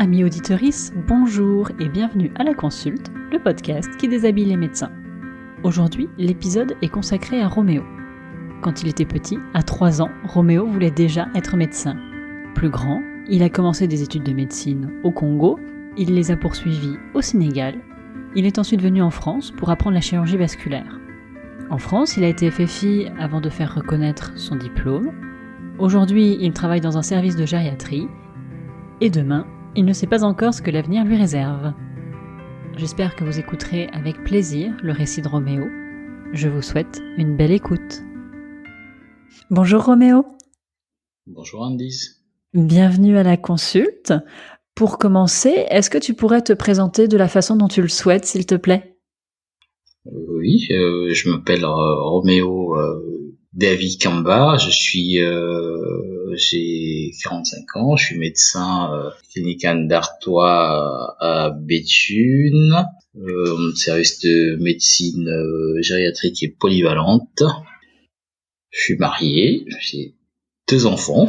amis auditorices, bonjour et bienvenue à La Consulte, le podcast qui déshabille les médecins. Aujourd'hui, l'épisode est consacré à Roméo. Quand il était petit, à 3 ans, Roméo voulait déjà être médecin. Plus grand, il a commencé des études de médecine au Congo, il les a poursuivies au Sénégal. Il est ensuite venu en France pour apprendre la chirurgie vasculaire. En France, il a été FFI avant de faire reconnaître son diplôme. Aujourd'hui, il travaille dans un service de gériatrie. Et demain, il ne sait pas encore ce que l'avenir lui réserve. J'espère que vous écouterez avec plaisir le récit de Roméo. Je vous souhaite une belle écoute. Bonjour Roméo. Bonjour Andis. Bienvenue à La Consulte. Pour commencer, est-ce que tu pourrais te présenter de la façon dont tu le souhaites, s'il te plaît ? Oui, je m'appelle Roméo David Kamba, j'ai 45 ans, je suis médecin clinicien d'Artois à Béthune, service de médecine gériatrique et polyvalente. Je suis marié, j'ai 2 enfants.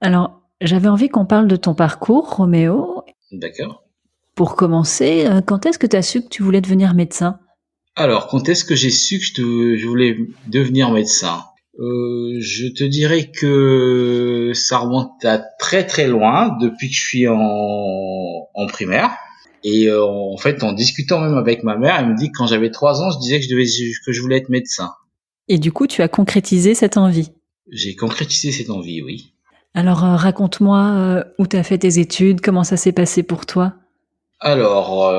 Alors, j'avais envie qu'on parle de ton parcours, Roméo. D'accord. Pour commencer, quand est-ce que tu as su que tu voulais devenir médecin ? Alors, quand est-ce que j'ai su que je voulais devenir médecin ? Je te dirais que ça remonte à très très loin, depuis que je suis en primaire. Et en fait, en discutant même avec ma mère, elle me dit que quand j'avais 3 ans, je disais que je voulais être médecin. Et du coup, tu as concrétisé cette envie ? J'ai concrétisé cette envie, oui. Alors, raconte-moi où tu as fait tes études, comment ça s'est passé pour toi ? Alors,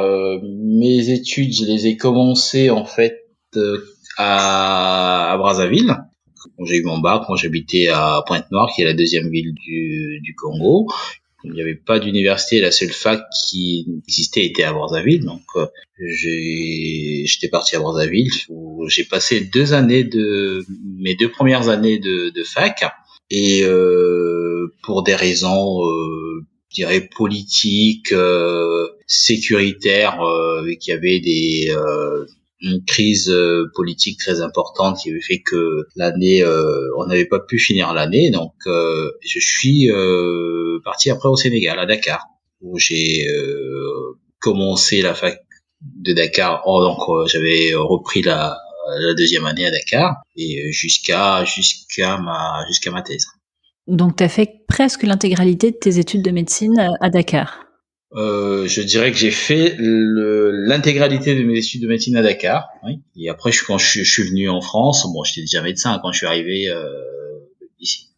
mes études, je les ai commencées en fait à Brazzaville. J'ai eu mon bac quand j'habitais à Pointe-Noire, qui est la deuxième ville du Congo. Il n'y avait pas d'université, la seule fac qui existait était à Brazzaville. Donc, j'étais parti à Brazzaville où j'ai passé mes 2 premières années de fac. Et pour des raisons, je dirais politiques, sécuritaires, qu'il y avait une crise politique très importante qui avait fait que l'année, on n'avait pas pu finir l'année. Donc, je suis parti après au Sénégal, à Dakar, où j'ai commencé la fac de Dakar. Donc, j'avais repris la deuxième année à Dakar et jusqu'à ma thèse. Donc, tu as fait presque l'intégralité de tes études de médecine à Dakar. Je dirais que j'ai fait l'intégralité de mes études de médecine à Dakar. Oui. Et après, quand je suis venu en France, bon, j'étais déjà médecin quand je suis arrivé ici.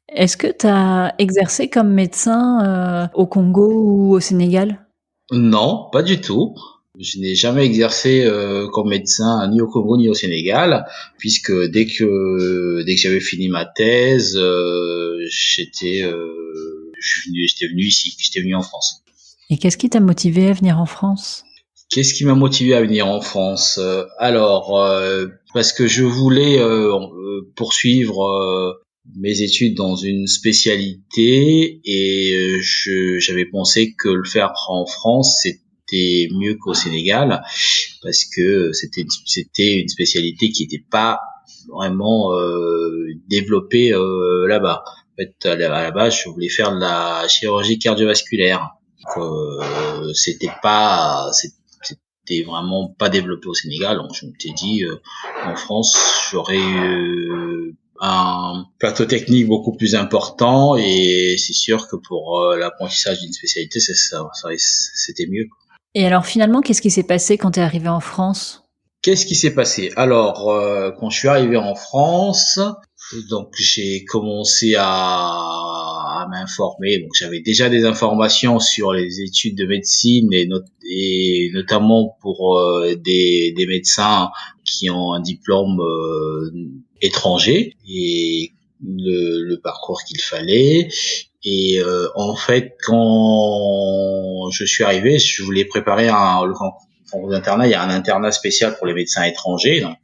Est-ce que tu as exercé comme médecin au Congo ou au Sénégal ? Non, pas du tout. Je n'ai jamais exercé comme médecin ni au Congo ni au Sénégal, puisque j'avais fini ma thèse, j'étais venu en France. Et qu'est-ce qui t'a motivé à venir en France ? Qu'est-ce qui m'a motivé à venir en France ? Parce que je voulais poursuivre mes études dans une spécialité et j'avais pensé que le faire en France c'était mieux qu'au Sénégal parce que c'était une spécialité qui n'était pas vraiment développée là-bas. En fait, à la base, je voulais faire de la chirurgie cardiovasculaire. C'était vraiment pas développé au Sénégal, donc je m'étais dit en France j'aurais un plateau technique beaucoup plus important et c'est sûr que pour l'apprentissage d'une spécialité c'était mieux. Et alors finalement, qu'est-ce qui s'est passé quand tu es arrivé en France ? Qu'est-ce qui s'est passé ? Alors quand je suis arrivé en France, donc j'ai commencé à m'informer. Donc j'avais déjà des informations sur les études de médecine et notamment pour des médecins qui ont un diplôme étranger et le parcours qu'il fallait. Et en fait, quand je suis arrivé, je voulais préparer au internat, il y a un internat spécial pour les médecins étrangers, donc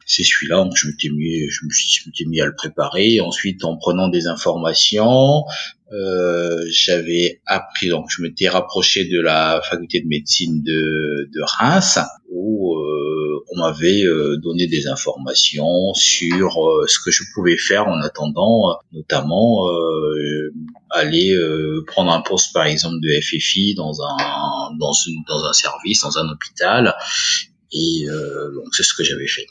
c'est celui-là. Donc je m'étais mis à le préparer. Ensuite, en prenant des informations, j'avais appris. Donc je m'étais rapproché de la faculté de médecine de Reims, où on m'avait donné des informations sur ce que je pouvais faire en attendant, notamment aller prendre un poste par exemple de FFI dans un service, dans un hôpital, et donc c'est ce que j'avais fait.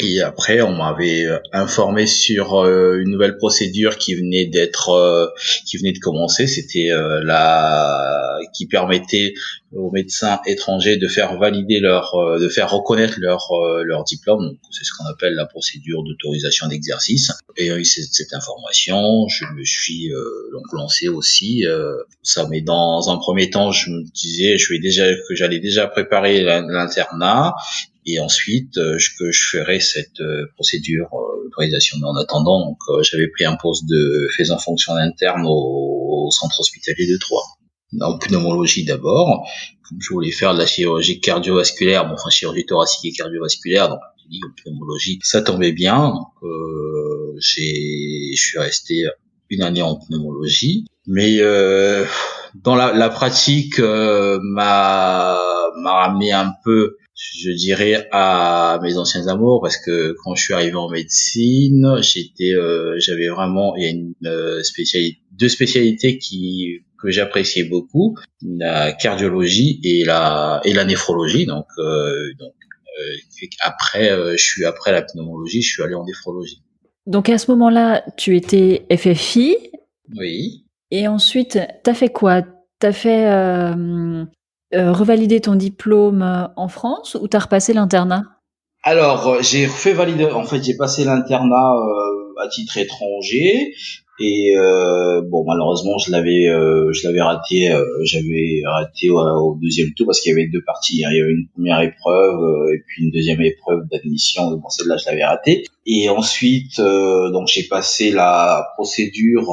Et après, on m'avait informé sur une nouvelle procédure qui venait de commencer. C'était qui permettait aux médecins étrangers de faire valider de faire reconnaître leur diplôme. Donc, c'est ce qu'on appelle la procédure d'autorisation d'exercice. Et cette information, je me suis donc lancé aussi. Ça, mais dans un premier temps, je me disais, que j'allais déjà préparer l'internat. Et ensuite, que je ferai cette procédure d'autorisation. Mais en attendant, donc, j'avais pris un poste de faisant fonction interne au centre hospitalier de Troyes. En pneumologie d'abord, comme je voulais faire de la chirurgie cardiovasculaire, chirurgie thoracique et cardiovasculaire, donc en pneumologie, ça tombait bien. Donc, je suis resté une année en pneumologie, mais dans la pratique m'a ramené un peu, je dirais, à mes anciens amours, parce que quand je suis arrivé en médecine, j'avais vraiment, il y a deux spécialités que j'appréciais beaucoup, la cardiologie et la néphrologie. Donc après la pneumologie, je suis allé en néphrologie. Donc à ce moment-là, tu étais FFI. Oui. Et ensuite, t'as fait quoi? T'as fait revalider ton diplôme en France ou t'as repassé l'internat? Alors, j'ai fait valider. En fait, j'ai passé l'internat à titre étranger, et malheureusement, je l'avais raté. J'avais raté au deuxième tour parce qu'il y avait deux parties, hein. Il y avait une première épreuve et puis une deuxième épreuve d'admission. Bon, celle-là, je l'avais ratée. Et ensuite, donc j'ai passé la procédure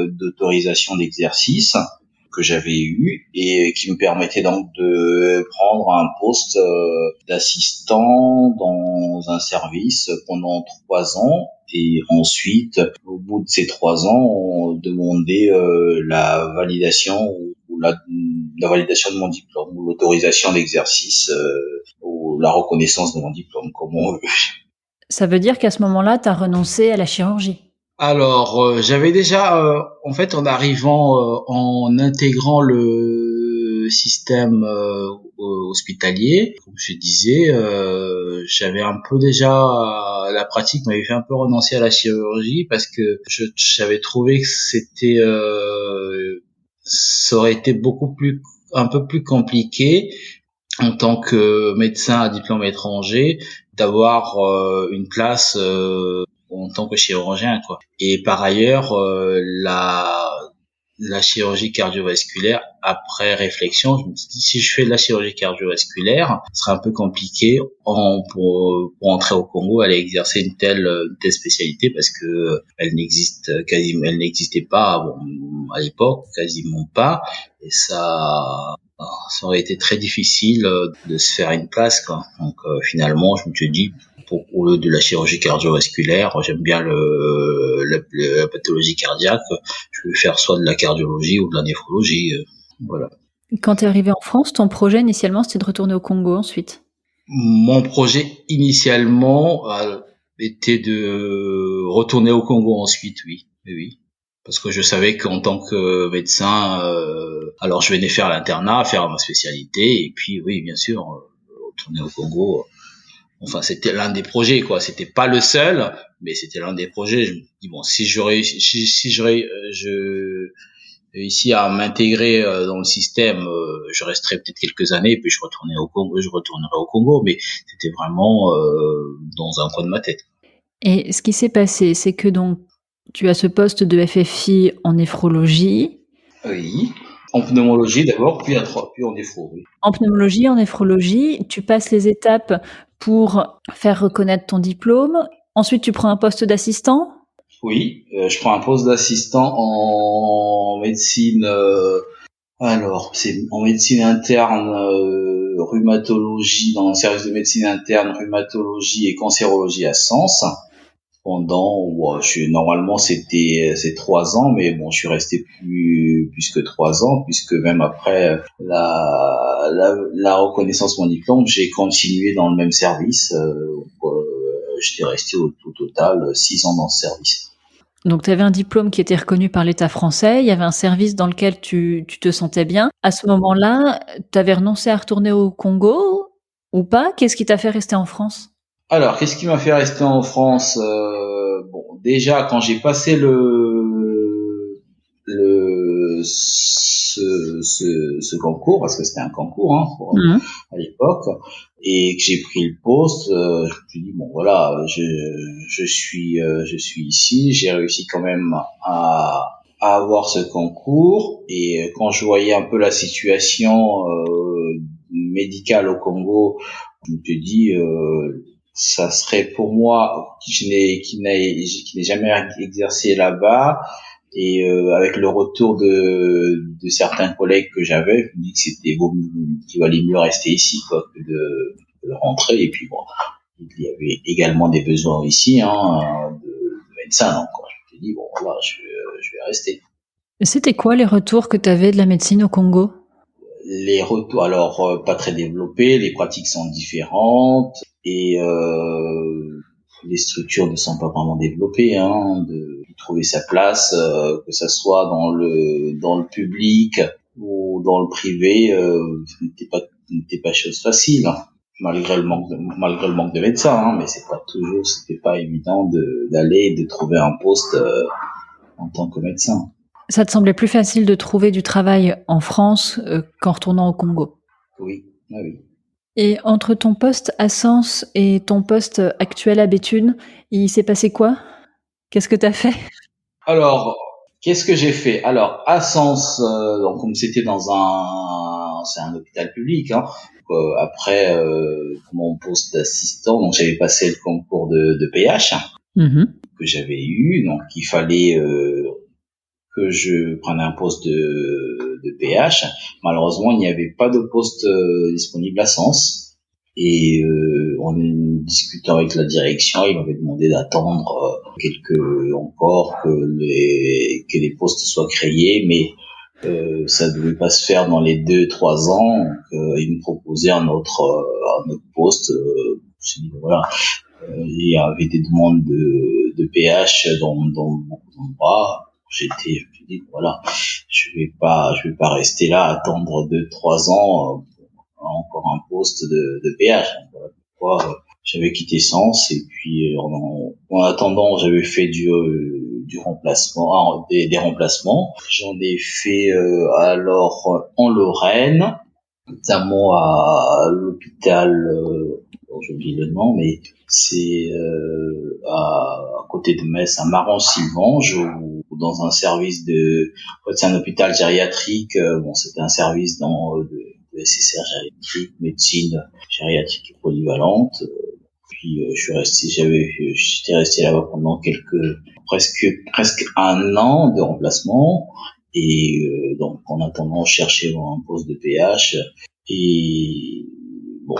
d'autorisation d'exercice que j'avais eu et qui me permettait donc de prendre un poste d'assistant dans un service pendant 3 ans. Et ensuite, au bout de ces 3 ans, on demandait la validation ou la validation de mon diplôme, ou l'autorisation d'exercice, ou la reconnaissance de mon diplôme, comme on veut. Ça veut dire qu'à ce moment-là, t'as renoncé à la chirurgie? Alors, j'avais déjà, en fait, en arrivant, en intégrant le système hospitalier, comme je disais, j'avais un peu déjà, la pratique m'avait fait un peu renoncer à la chirurgie, parce que j'avais trouvé que ça aurait été un peu plus compliqué en tant que médecin à diplôme étranger d'avoir une place en tant que chirurgien, quoi. Et par ailleurs, la chirurgie cardiovasculaire, après réflexion, je me suis dit, si je fais de la chirurgie cardiovasculaire, ce sera un peu compliqué pour entrer au Congo, aller exercer une telle spécialité, parce que elle n'existait pas, à l'époque, quasiment pas. Et ça aurait été très difficile de se faire une place, quoi. Donc finalement, je me suis dit, au lieu de la chirurgie cardiovasculaire, j'aime bien la pathologie cardiaque, je vais faire soit de la cardiologie ou de la néphrologie, voilà. Quand t'es arrivé en France, ton projet initialement, c'était de retourner au Congo ensuite? Mon projet initialement était de retourner au Congo ensuite, oui. Parce que je savais qu'en tant que médecin, alors je venais faire l'internat, faire ma spécialité, et puis oui, bien sûr, retourner au Congo. Enfin, c'était l'un des projets, quoi. C'était pas le seul, mais c'était l'un des projets. Je me dis, bon, si je réussis à m'intégrer dans le système, je resterai peut-être quelques années, puis je retournerai au Congo, mais c'était vraiment dans un coin de ma tête. Et ce qui s'est passé, c'est que donc tu as ce poste de FFI en néphrologie. Oui. En pneumologie d'abord, puis en néphro, oui. En pneumologie, en néphrologie, tu passes les étapes pour faire reconnaître ton diplôme. Ensuite, tu prends un poste d'assistant? Oui, je prends un poste d'assistant en médecine. C'est en médecine interne, rhumatologie, dans le service de médecine interne, rhumatologie et cancérologie à Sens. Normalement c'est 3 ans, mais bon, je suis resté plus que 3 ans, puisque même après la reconnaissance de mon diplôme, j'ai continué dans le même service. J'étais resté au total 6 ans dans ce service. Donc tu avais un diplôme qui était reconnu par l'État français, il y avait un service dans lequel tu te sentais bien. À ce moment-là, tu avais renoncé à retourner au Congo ou pas? Qu'est-ce qui t'a fait rester en France? Alors, qu'est-ce qui m'a fait rester en France? Bon, déjà quand j'ai passé ce concours, parce que c'était un concours Mmh. à l'époque, et que j'ai pris le poste, je me suis dit bon voilà, je suis ici, j'ai réussi quand même à avoir ce concours, et quand je voyais un peu la situation médicale au Congo, je me suis dit ça serait pour moi qui n'ai jamais exercé là-bas, et avec le retour de certains collègues que j'avais, je me dis que qu'il valait mieux rester ici quoi que de rentrer. Et puis bon, il y avait également des besoins ici de médecins, donc quoi. Je me suis dit bon voilà, je vais rester. C'était quoi les retours que tu avais de la médecine au Congo? Les retours, alors pas très développés, les pratiques sont différentes, et les structures ne sont pas vraiment développées, de trouver sa place, que ça soit dans le public ou dans le privé, n'était pas chose facile, malgré le manque de médecins, mais c'était pas évident d'aller et de trouver un poste en tant que médecin. Ça te semblait plus facile de trouver du travail en France qu'en retournant au Congo? Oui, ah oui. Et entre ton poste à Sens et ton poste actuel à Béthune, il s'est passé quoi? Qu'est-ce que tu as fait? Alors, qu'est-ce que j'ai fait? Alors, à Sens, donc comme c'est un hôpital public, après mon poste d'assistant, donc j'avais passé le concours de PH Mmh. que j'avais eu, donc il fallait que je prenne un poste de PH. Malheureusement, il n'y avait pas de poste disponible à Sens. Et en discutant avec la direction, il m'avait demandé d'attendre encore que les postes soient créés, mais ça devait pas se faire dans les 2-3 ans. Donc, il me proposait un autre poste. Je me dit, voilà, il y avait des demandes de PH dans beaucoup d'endroits. Je me suis dit, voilà, je vais pas rester là, attendre 2-3 ans encore un poste de PH. Donc, voilà pourquoi j'avais quitté Sens, et puis en attendant, j'avais fait du remplacement, des remplacements. J'en ai fait alors en Lorraine, notamment à l'hôpital, j'oublie le nom, mais c'est à côté de Metz, à Maran-Sylvange, ou dans un service en fait, c'est un hôpital gériatrique. Bon, c'était un service de SSR gériatrique, médecine gériatrique et polyvalente. Puis j'étais resté là-bas pendant presque un an de remplacement. Et donc en attendant, je cherchais un poste de PH. Et bon,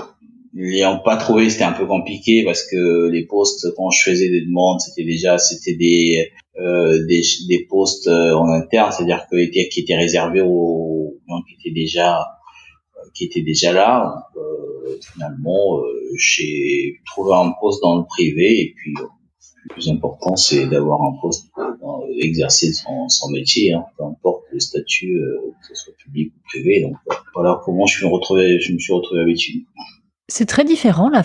l'ayant pas trouvé, c'était un peu compliqué, parce que les postes, quand je faisais des demandes, c'était des postes en interne, c'est-à-dire qui étaient réservés aux gens qui étaient déjà là. Donc, finalement, j'ai trouvé un poste dans le privé, et puis le plus important, c'est d'avoir un poste pour exercer son métier, peu importe le statut, que ce soit public ou privé. Donc voilà comment je me suis retrouvé à Béthune. C'est très différent la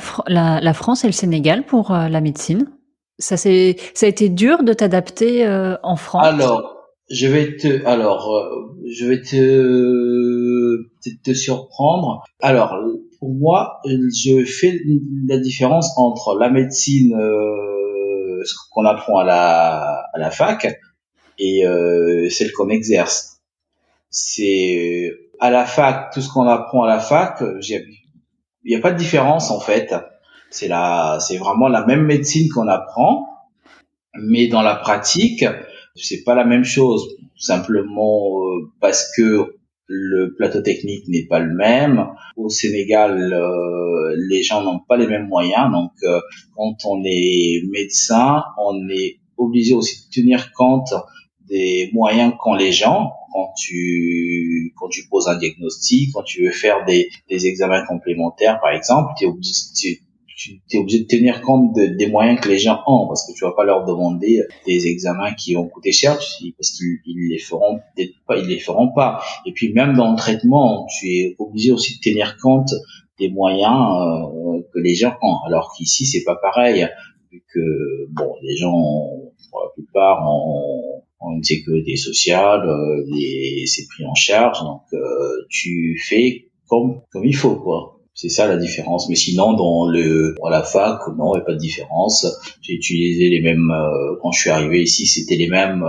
France et le Sénégal pour la médecine. Ça a été dur de t'adapter en France? Alors, je vais peut-être te surprendre. Alors, pour moi, je fais la différence entre la médecine, ce qu'on apprend à la fac, et celle qu'on exerce. C'est à la fac, tout ce qu'on apprend à la fac, il n'y a pas de différence en fait. C'est vraiment la même médecine qu'on apprend, mais dans la pratique, c'est pas la même chose. Simplement parce que le plateau technique n'est pas le même. Au Sénégal, les gens n'ont pas les mêmes moyens. Donc, quand on est médecin, on est obligé aussi de tenir compte des moyens qu'ont les gens quand tu poses un diagnostic, quand tu veux faire des examens complémentaires, par exemple, tu es obligé de tenir compte des moyens que les gens ont, parce que tu vas pas leur demander des examens qui vont coûter cher, parce qu'ils les feront peut-être pas, ils les feront pas. Et puis même dans le traitement, tu es obligé aussi de tenir compte des moyens que les gens ont. Alors qu'ici, c'est pas pareil, vu que bon, les gens, pour la plupart, ont une sécurité sociale, c'est pris en charge, donc tu fais comme il faut, quoi. C'est ça la différence. Mais sinon, à la fac, non, il n'y a pas de différence. J'ai utilisé les mêmes, quand je suis arrivé ici, c'était les mêmes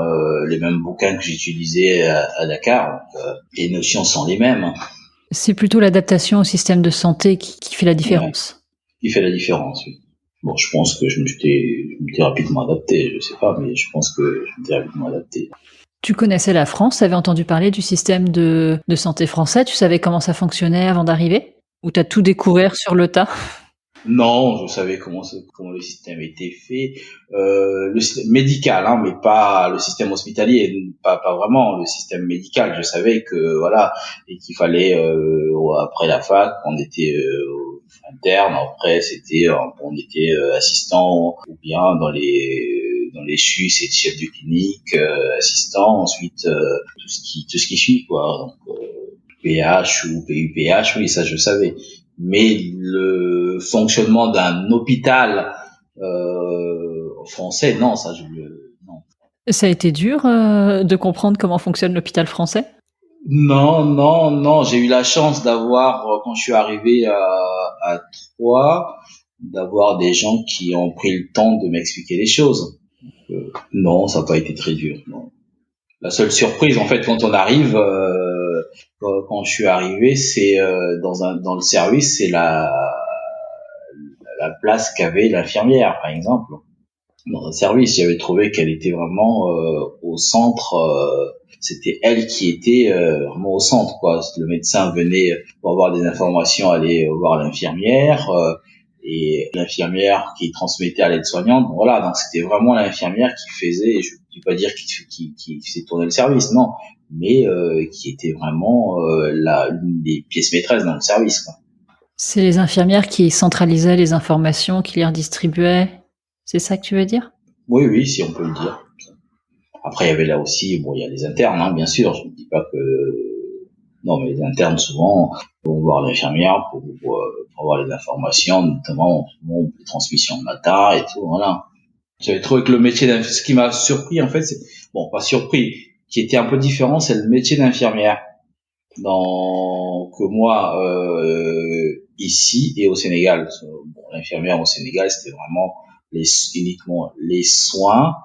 bouquins que j'utilisais à Dakar. Donc, les notions sont les mêmes. C'est plutôt l'adaptation au système de santé qui fait la différence. Ouais, qui fait la différence, oui. Bon, je pense que je m'étais rapidement adapté, je sais pas, mais je pense que je m'étais rapidement adapté. Tu connaissais la France, tu avais entendu parler du système de santé français, tu savais comment ça fonctionnait avant d'arriver? Ou t'as tout découvert sur le tas? Non, je savais comment le système était fait, le système médical, hein, mais pas le système hospitalier, pas vraiment le système médical. Je savais que voilà, et qu'il fallait après la fac, on était interne, après on était assistant ou bien dans les CHU, c'est chef de clinique, assistant, ensuite tout ce qui suit, quoi. Donc, PH ou PUPH, oui, ça je savais. Mais le fonctionnement d'un hôpital français, non, non. Ça a été dur de comprendre comment fonctionne l'hôpital français? Non, j'ai eu la chance d'avoir, quand je suis arrivé à Troyes, d'avoir des gens qui ont pris le temps de m'expliquer les choses. Non, ça n'a pas été très dur, non. La seule surprise, en fait, quand on arrive, quand je suis arrivé, c'est dans le service, c'est la place qu'avait l'infirmière, par exemple. Dans un service, j'avais trouvé qu'elle était vraiment au centre. C'était elle qui était vraiment au centre, quoi. Le médecin venait pour avoir des informations, aller voir l'infirmière. Et l'infirmière qui transmettait à l'aide-soignante. Voilà, donc c'était vraiment l'infirmière qui faisait, je ne veux pas dire qui faisait tourner le service, non, mais qui était vraiment une des pièces maîtresses dans le service, quoi. C'est les infirmières qui centralisaient les informations, qui les redistribuaient. C'est ça que tu veux dire? Oui, si on peut le dire. Après, il y avait là aussi, bon, il y a les internes, hein, bien sûr. Je ne dis pas que non, mais les internes souvent vont voir l'infirmière pour avoir les informations, notamment les transmissions de matin et tout. Voilà. J'avais trouvé que le métier ce qui m'a surpris en fait, c'est bon, pas surpris, qui était un peu différent, c'est le métier d'infirmière. Que moi ici et au Sénégal. Bon, l'infirmière au Sénégal, c'était vraiment uniquement les soins.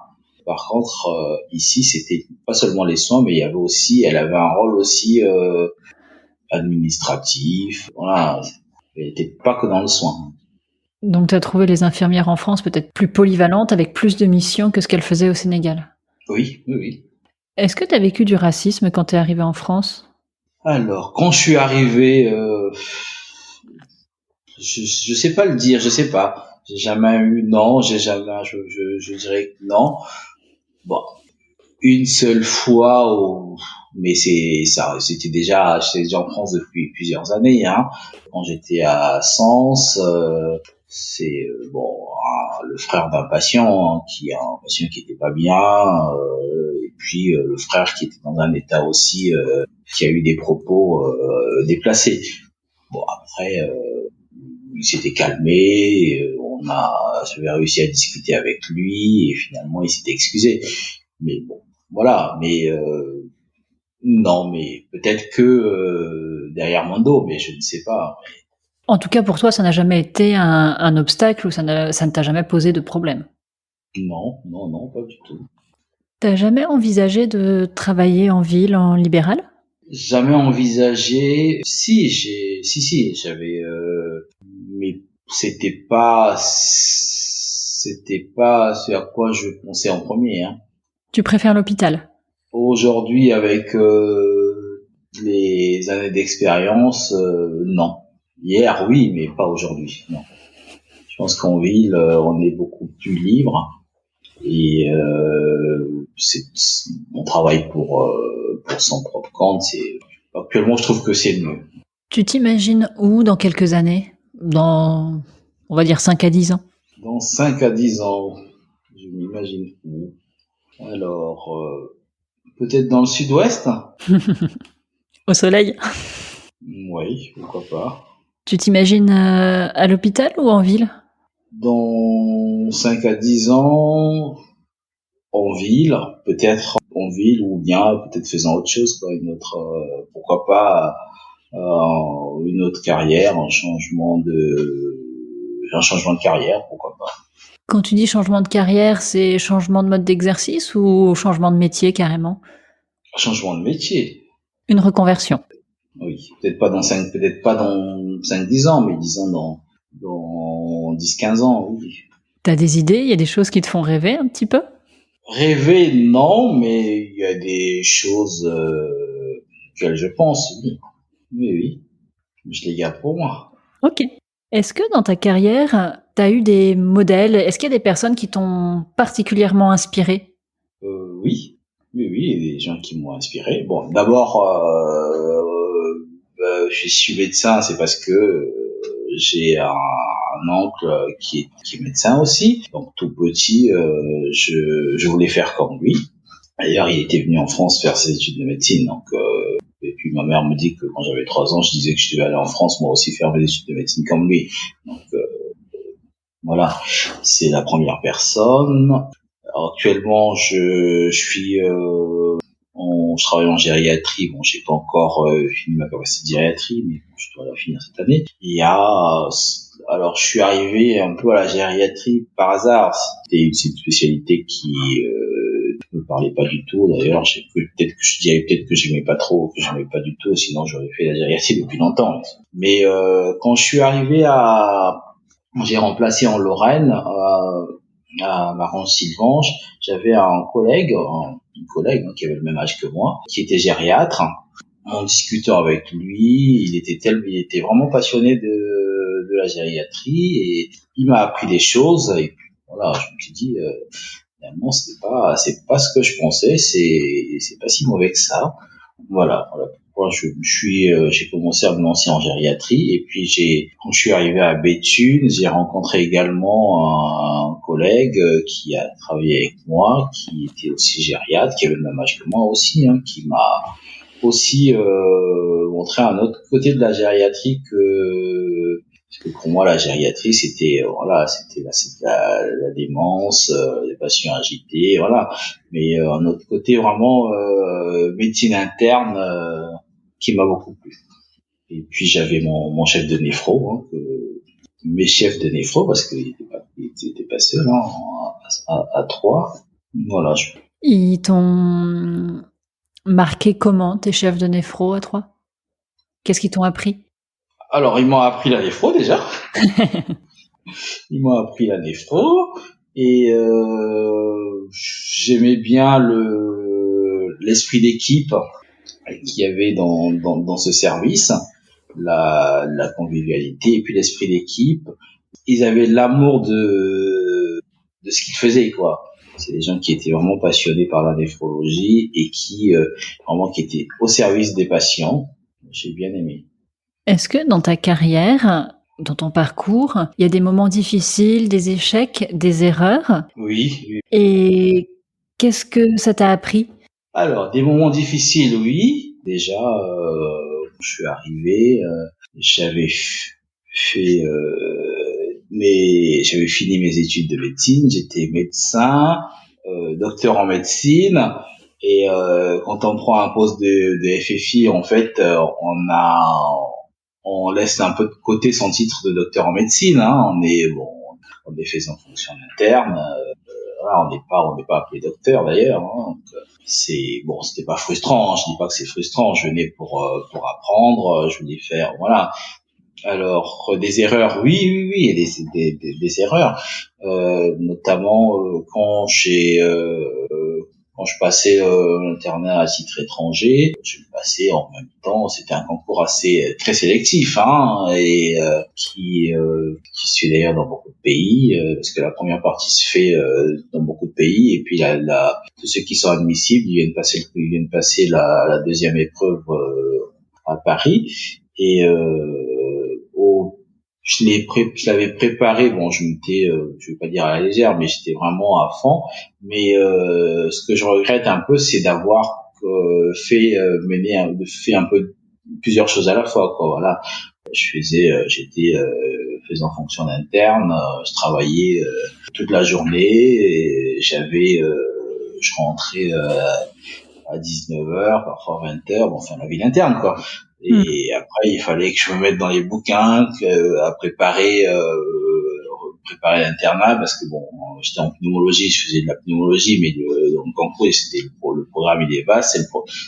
Par contre, ici, c'était pas seulement les soins, mais elle avait un rôle aussi administratif. Voilà, elle était pas que dans le soin. Donc tu as trouvé les infirmières en France peut-être plus polyvalentes, avec plus de missions que ce qu'elles faisaient au Sénégal? Oui. Est-ce que tu as vécu du racisme quand tu es arrivé en France? Alors, quand je suis arrivé, je sais pas le dire, je sais pas. J'ai jamais eu, non, je dirais que non. Bon, une seule fois, mais j'étais déjà en France depuis plusieurs années, hein. Quand j'étais à Sens, c'est le frère d'un patient, un patient qui était pas bien, et puis le frère qui était dans un état aussi, qui a eu des propos déplacés. Bon, après, il s'était calmé, j'avais réussi à discuter avec lui, et finalement il s'était excusé. Mais bon, voilà, mais non, mais peut-être que derrière mon dos, mais je ne sais pas. En tout cas, pour toi, ça n'a jamais été un obstacle ou ça ne t'a jamais posé de problème? Non, pas du tout. T'as jamais envisagé de travailler en ville, en libéral? Jamais envisagé. Si, j'avais, mais c'était pas ce à quoi je pensais en premier, hein. Tu préfères l'hôpital? Aujourd'hui, avec Les années d'expérience, non. Hier, oui, mais pas aujourd'hui. Non. Je pense qu'en ville, on est beaucoup plus libre et on travaille pour son propre compte. Actuellement, je trouve que c'est mieux. Tu t'imagines où dans quelques années? Dans, on va dire 5 à 10 ans. Dans 5 à 10 ans, je m'imagine où. Alors, peut-être dans le sud-ouest. Au soleil. Oui, pourquoi pas. Tu t'imagines à l'hôpital ou en ville? Dans 5 à 10 ans, en ville, peut-être en ville ou bien peut-être faisant autre chose, quoi, pourquoi pas une autre carrière, un changement de carrière, pourquoi pas. Quand tu dis changement de carrière, c'est changement de mode d'exercice ou changement de métier carrément? Un changement de métier. Une reconversion. Oui, peut-être pas dans 5-10 ans, mais disons dans 10-15 ans, oui. T'as des idées? Il y a des choses qui te font rêver un petit peu? Rêver, non, mais il y a des choses auxquelles je pense, oui. Oui, oui. Je les garde pour moi. Ok. Est-ce que dans ta carrière, t'as eu des modèles? Est-ce qu'il y a des personnes qui t'ont particulièrement inspiré? Oui, oui, oui, il y a des gens qui m'ont inspiré. Bon, d'abord, je suis médecin, c'est parce que j'ai un oncle qui est médecin aussi. Donc tout petit, je voulais faire comme lui. D'ailleurs, il était venu en France faire ses études de médecine. Donc, et puis ma mère me dit que quand j'avais 3 ans, je disais que je devais aller en France moi aussi faire mes études de médecine comme lui. Donc voilà, c'est la première personne. Alors, actuellement, je travaille en gériatrie. Bon, j'ai pas encore fini ma capacité de gériatrie, mais bon, je dois la finir cette année. Alors, je suis arrivé un peu à la gériatrie par hasard. C'est une spécialité qui me parlait pas du tout. D'ailleurs, peut-être que j'aimais pas trop, que j'aimais pas du tout. Sinon, j'aurais fait la gériatrie depuis longtemps. Mais quand je suis arrivé j'ai remplacé en Lorraine. À Maron-Sylvange, j'avais une collègue hein, qui avait le même âge que moi, qui était gériatre. En discutant avec lui, il était vraiment passionné de la gériatrie et il m'a appris des choses. Et puis voilà, je me suis dit, finalement, c'est pas ce que je pensais, c'est pas si mauvais que ça. Voilà pourquoi j'ai commencé à me lancer en gériatrie et puis quand je suis arrivé à Béthune, j'ai rencontré également un collègue qui a travaillé avec moi, qui était aussi gériatre, qui avait le même âge que moi aussi, hein, qui m'a aussi montré un autre côté de la gériatrie parce que pour moi la gériatrie c'était la démence, les patients agités, voilà. Mais un autre côté vraiment médecine interne qui m'a beaucoup plu. Et puis j'avais mon chef de néphro, hein, mes chefs de néphro parce qu'il était pas seul, hein, à 3. Voilà. Ils t'ont marqué comment, tes chefs de néphro à toi? Qu'est-ce qu'ils t'ont appris? Alors ils m'ont appris la néphro déjà. Ils m'ont appris la néphro et j'aimais bien l'esprit d'équipe qu'il y avait dans ce service, la convivialité et puis l'esprit d'équipe. Ils avaient l'amour de ce qu'ils faisaient, quoi. C'est des gens qui étaient vraiment passionnés par la néphrologie et qui étaient au service des patients. J'ai bien aimé. Est-ce que dans ta carrière, dans ton parcours, il y a des moments difficiles, des échecs, des erreurs? Oui, oui. Et qu'est-ce que ça t'a appris? Alors, des moments difficiles, oui. Déjà, je suis arrivé, j'avais fait j'avais fini mes études de médecine, j'étais médecin, docteur en médecine, et quand on prend un poste de FFI, en fait, on laisse un peu de côté son titre de docteur en médecine, hein. On est fait en fonction interne. Voilà, on n'est pas appelé docteur d'ailleurs. Hein. Donc, c'était pas frustrant. Hein. Je dis pas que c'est frustrant. Je venais pour apprendre. Je venais faire, voilà. Alors des erreurs, oui, oui, oui, il y a des erreurs, notamment quand Quand je passais l'internat à titre étranger, je le passais en même temps. C'était un concours assez très sélectif, hein, et qui se fait d'ailleurs dans beaucoup de pays, parce que la première partie se fait dans beaucoup de pays, et puis tous ceux qui sont admissibles, ils viennent passer la deuxième épreuve à Paris, et je l'avais préparé. Bon, je vais pas dire à la légère, mais j'étais vraiment à fond. Mais ce que je regrette un peu, c'est d'avoir fait un peu plusieurs choses à la fois, quoi. Voilà, j'étais faisant fonction d'interne, je travaillais toute la journée, et je rentrais à 19h, parfois 20h, bon, enfin la ville interne, quoi. Et après, il fallait que je me mette dans les bouquins, à préparer l'internat, parce que bon, j'étais en pneumologie, je faisais de la pneumologie, mais dans le concours, le programme, il est vaste,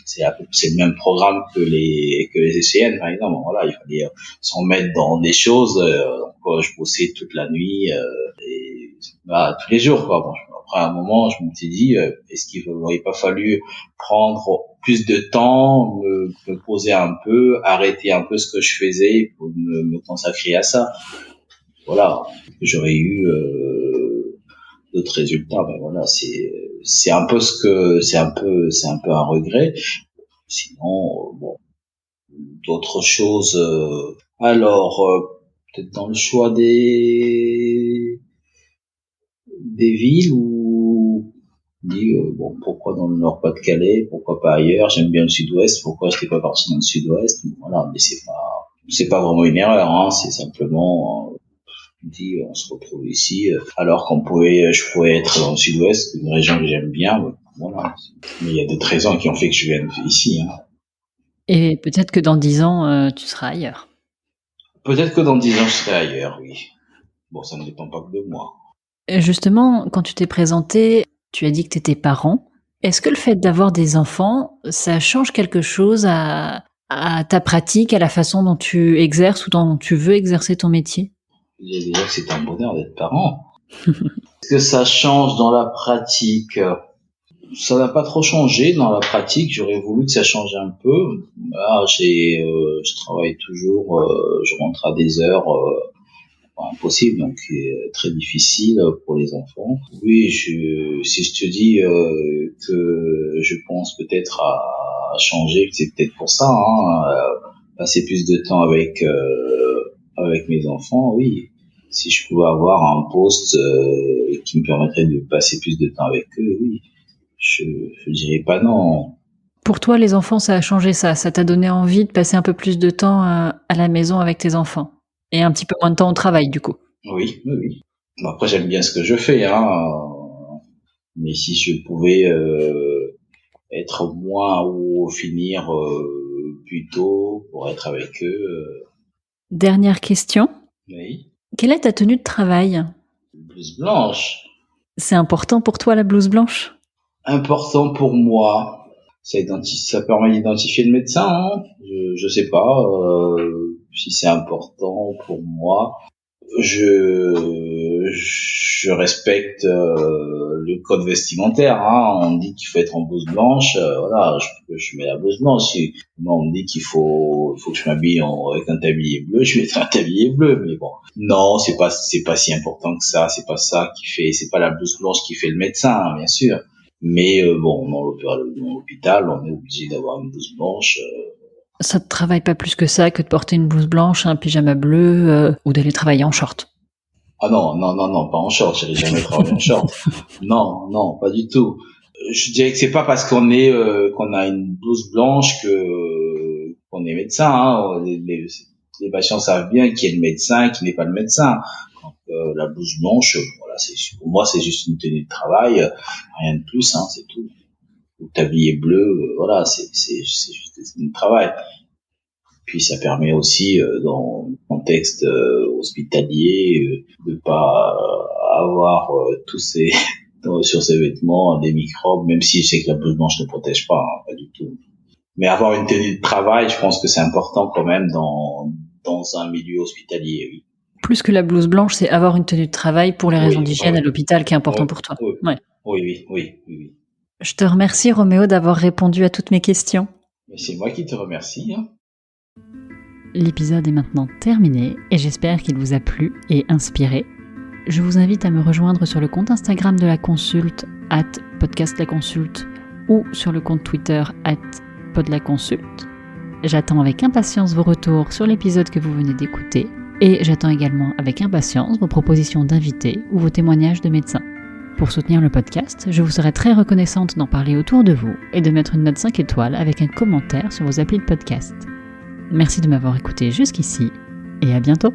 c'est le même programme que les ECN, par exemple. Bon, voilà, il fallait s'en mettre dans des choses, donc je bossais toute la nuit, et tous les jours, quoi. Bon, après, à un moment, je me suis dit, est-ce qu'il n'aurait pas fallu prendre plus de temps, me poser un peu, arrêter un peu ce que je faisais pour me consacrer à ça. Voilà, j'aurais eu d'autres résultats. Ben voilà, c'est un peu c'est un peu un regret. Sinon, bon, d'autres choses. Peut-être dans le choix des villes, où on dit bon, pourquoi dans le Nord-Pas-de-Calais, pourquoi pas ailleurs. J'aime bien le Sud-Ouest, pourquoi je n'étais pas parti dans le Sud-Ouest. Voilà, mais c'est pas vraiment une erreur, hein, c'est simplement on dit on se retrouve ici, alors je pouvais être dans le Sud-Ouest, une région que j'aime bien. Voilà, mais il y a d'autres raisons qui ont fait que je vienne ici, hein. Et peut-être que dans 10 ans, tu seras ailleurs. Peut-être que dans 10 ans je serai ailleurs, oui. Bon, ça ne dépend pas que de moi. Et justement, quand tu t'es présenté, tu as dit que tu étais parent. Est-ce que le fait d'avoir des enfants, ça change quelque chose à ta pratique, à la façon dont tu exerces ou dont tu veux exercer ton métier? Je disais déjà que c'est un bonheur d'être parent. Est-ce que ça change dans la pratique? Ça n'a pas trop changé dans la pratique. J'aurais voulu que ça change un peu. Là, je travaille toujours, je rentre à des heures impossibles, donc très difficile pour les enfants. Oui, si je te dis que je pense peut-être à changer, que c'est peut-être pour ça, hein, passer plus de temps avec mes enfants, oui. Si je pouvais avoir un poste qui me permettrait de passer plus de temps avec eux, oui. Je dirais pas non. Pour toi, les enfants, ça a changé ça? Ça t'a donné envie de passer un peu plus de temps à la maison avec tes enfants? Et un petit peu moins de temps au travail, du coup? Oui, oui, oui. Bon, après, j'aime bien ce que je fais, hein. Mais si je pouvais être moins ou finir plus tôt pour être avec eux, Dernière question. oui. Quelle est ta tenue de travail? Blouse blanche. C'est important pour toi, la blouse blanche? Important pour moi. Ça permet d'identifier le médecin, hein. Je sais pas si c'est important pour moi. Je respecte le code vestimentaire, hein. On me dit qu'il faut être en blouse blanche, voilà, je mets la blouse blanche. Si on me dit il faut que je m'habille avec un tablier bleu, je vais mettre un tablier bleu. Mais bon, non, c'est pas si important que ça. C'est pas la blouse blanche qui fait le médecin, hein, bien sûr. Mais bon, dans l'hôpital, on est obligé d'avoir une blouse blanche. Ça te travaille pas plus que ça que de porter une blouse blanche, un pyjama bleu ou d'aller travailler en short? Ah non, non, non, non, pas en short. J'allais jamais travailler en short. Non, non, pas du tout. Je dirais que c'est pas parce qu'on a une blouse blanche qu'on est médecin, hein. Les patients savent bien qui est le médecin, qui n'est pas le médecin. Donc, la blouse blanche, voilà, pour moi c'est juste une tenue de travail, rien de plus, hein, c'est tout. Le tablier bleu, voilà, c'est juste une tenue de travail. Puis ça permet aussi, dans le contexte hospitalier, de pas avoir sur ces vêtements des microbes, même si je sais que la blouse blanche ne protège pas, hein, pas du tout. Mais avoir une tenue de travail, je pense que c'est important quand même dans un milieu hospitalier, oui. Plus que la blouse blanche, c'est avoir une tenue de travail pour les raisons Oui, d'hygiène à l'hôpital qui est important oui, pour toi. oui, Ouais. oui, oui, oui, oui. Je te remercie Roméo d'avoir répondu à toutes mes questions. Mais c'est moi qui te remercie. L'épisode est maintenant terminé et j'espère qu'il vous a plu et inspiré. Je vous invite à me rejoindre sur le compte Instagram de la consulte @podcastlaconsulte ou sur le compte Twitter @podlaconsulte. J'attends avec impatience vos retours sur l'épisode que vous venez d'écouter et j'attends également avec impatience vos propositions d'invités ou vos témoignages de médecins. Pour soutenir le podcast, je vous serai très reconnaissante d'en parler autour de vous et de mettre une note 5 étoiles avec un commentaire sur vos applis de podcast. Merci de m'avoir écouté jusqu'ici et à bientôt.